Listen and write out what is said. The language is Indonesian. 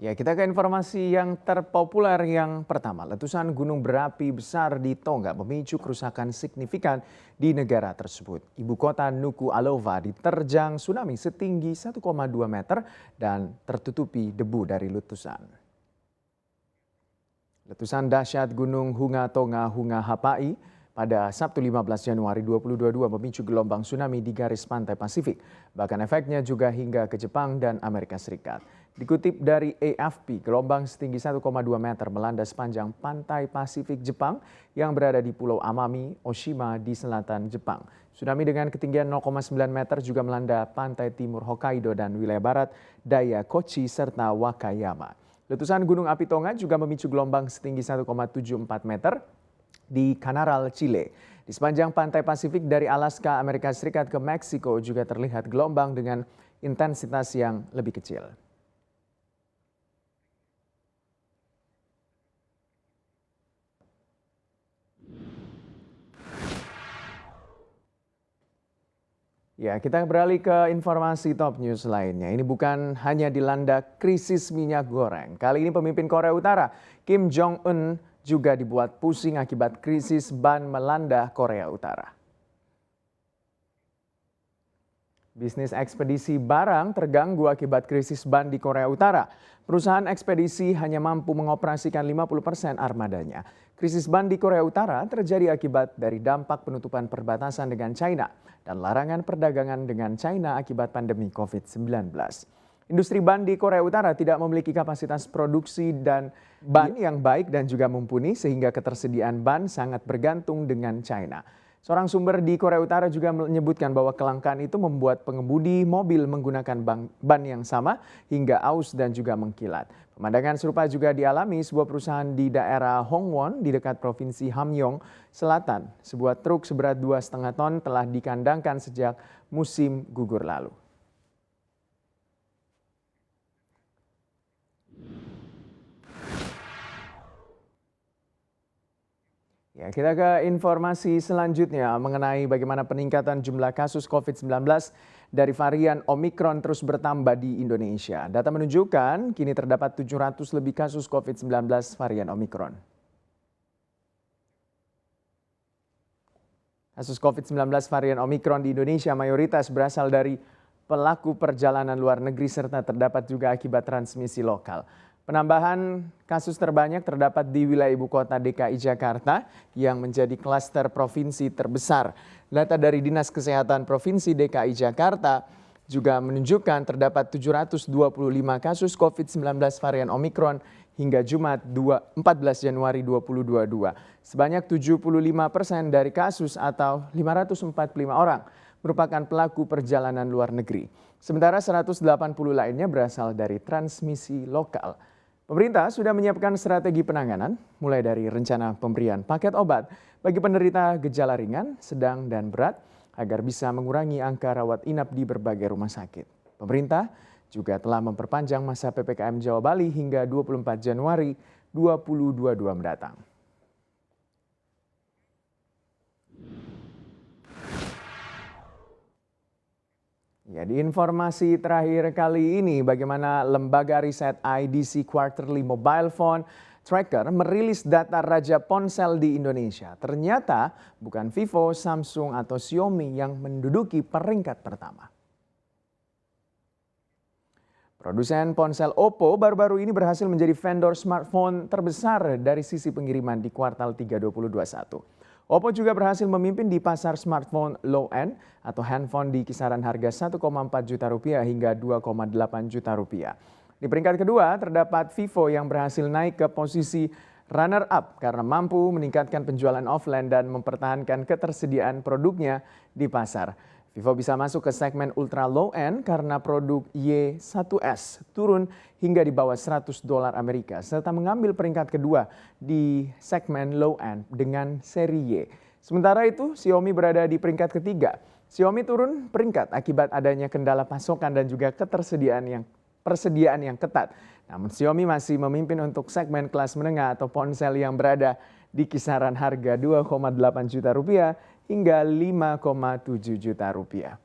Ya, kita ke informasi yang terpopuler yang pertama. Letusan gunung berapi besar di Tonga memicu kerusakan signifikan di negara tersebut. Ibu kota Nuku'alofa diterjang tsunami setinggi 1,2 meter dan tertutupi debu dari letusan. Letusan dahsyat Gunung Hunga Tonga Hunga Hapai pada Sabtu 15 Januari 2022 memicu gelombang tsunami di garis pantai Pasifik. Bahkan efeknya juga hingga ke Jepang dan Amerika Serikat. Dikutip dari AFP, gelombang setinggi 1,2 meter melanda sepanjang pantai Pasifik Jepang yang berada di Pulau Amami, Oshima di selatan Jepang. Tsunami dengan ketinggian 0,9 meter juga melanda pantai timur Hokkaido dan wilayah barat daya Kochi serta Wakayama. Letusan Gunung Api Tonga juga memicu gelombang setinggi 1,74 meter di Canaveral, Chile. Di sepanjang pantai Pasifik dari Alaska, Amerika Serikat ke Meksiko juga terlihat gelombang dengan intensitas yang lebih kecil. Ya, kita beralih ke informasi top news lainnya. Ini bukan hanya dilanda krisis minyak goreng. Kali ini pemimpin Korea Utara, Kim Jong-un, juga dibuat pusing akibat krisis ban melanda Korea Utara. Bisnis ekspedisi barang terganggu akibat krisis ban di Korea Utara. Perusahaan ekspedisi hanya mampu mengoperasikan 50% armadanya. Krisis ban di Korea Utara terjadi akibat dari dampak penutupan perbatasan dengan China dan larangan perdagangan dengan China akibat pandemi COVID-19. Industri ban di Korea Utara tidak memiliki kapasitas produksi dan ban yang baik dan juga mumpuni sehingga ketersediaan ban sangat bergantung dengan China. Seorang sumber di Korea Utara juga menyebutkan bahwa kelangkaan itu membuat pengemudi mobil menggunakan ban yang sama hingga aus dan juga mengkilat. Pemandangan serupa juga dialami sebuah perusahaan di daerah Hongwon di dekat provinsi Hamgyong Selatan. Sebuah truk seberat 2,5 ton telah dikandangkan sejak musim gugur lalu. Ya, kita ke informasi selanjutnya mengenai bagaimana peningkatan jumlah kasus COVID-19 dari varian Omikron terus bertambah di Indonesia. Data menunjukkan kini terdapat 700 lebih kasus COVID-19 varian Omikron. Kasus COVID-19 varian Omikron di Indonesia mayoritas berasal dari pelaku perjalanan luar negeri serta terdapat juga akibat transmisi lokal. Penambahan kasus terbanyak terdapat di wilayah ibu kota DKI Jakarta yang menjadi klaster provinsi terbesar. Data dari Dinas Kesehatan Provinsi DKI Jakarta juga menunjukkan terdapat 725 kasus COVID-19 varian Omikron hingga Jumat 14 Januari 2022. Sebanyak 75% dari kasus atau 545 orang merupakan pelaku perjalanan luar negeri. Sementara 180 lainnya berasal dari transmisi lokal. Pemerintah sudah menyiapkan strategi penanganan, mulai dari rencana pemberian paket obat bagi penderita gejala ringan, sedang, dan berat, agar bisa mengurangi angka rawat inap di berbagai rumah sakit. Pemerintah juga telah memperpanjang masa PPKM Jawa Bali hingga 24 Januari 2022 mendatang. Ya, di informasi terakhir kali ini, bagaimana lembaga riset IDC Quarterly Mobile Phone Tracker merilis data raja ponsel di Indonesia. Ternyata bukan Vivo, Samsung, atau Xiaomi yang menduduki peringkat pertama. Produsen ponsel Oppo baru-baru ini berhasil menjadi vendor smartphone terbesar dari sisi pengiriman di kuartal 3 2021. Oppo juga berhasil memimpin di pasar smartphone low-end atau handphone di kisaran harga 1,4 juta rupiah hingga 2,8 juta rupiah. Di peringkat kedua terdapat Vivo yang berhasil naik ke posisi runner-up karena mampu meningkatkan penjualan offline dan mempertahankan ketersediaan produknya di pasar. Vivo bisa masuk ke segmen ultra low-end karena produk Y1S turun hingga di bawah $100 Amerika serta mengambil peringkat kedua di segmen low-end dengan seri Y. Sementara itu, Xiaomi berada di peringkat ketiga. Xiaomi turun peringkat akibat adanya kendala pasokan dan juga persediaan yang ketat. Namun Xiaomi masih memimpin untuk segmen kelas menengah atau ponsel yang berada di kisaran harga 2,8 juta rupiah hingga 5,7 juta rupiah.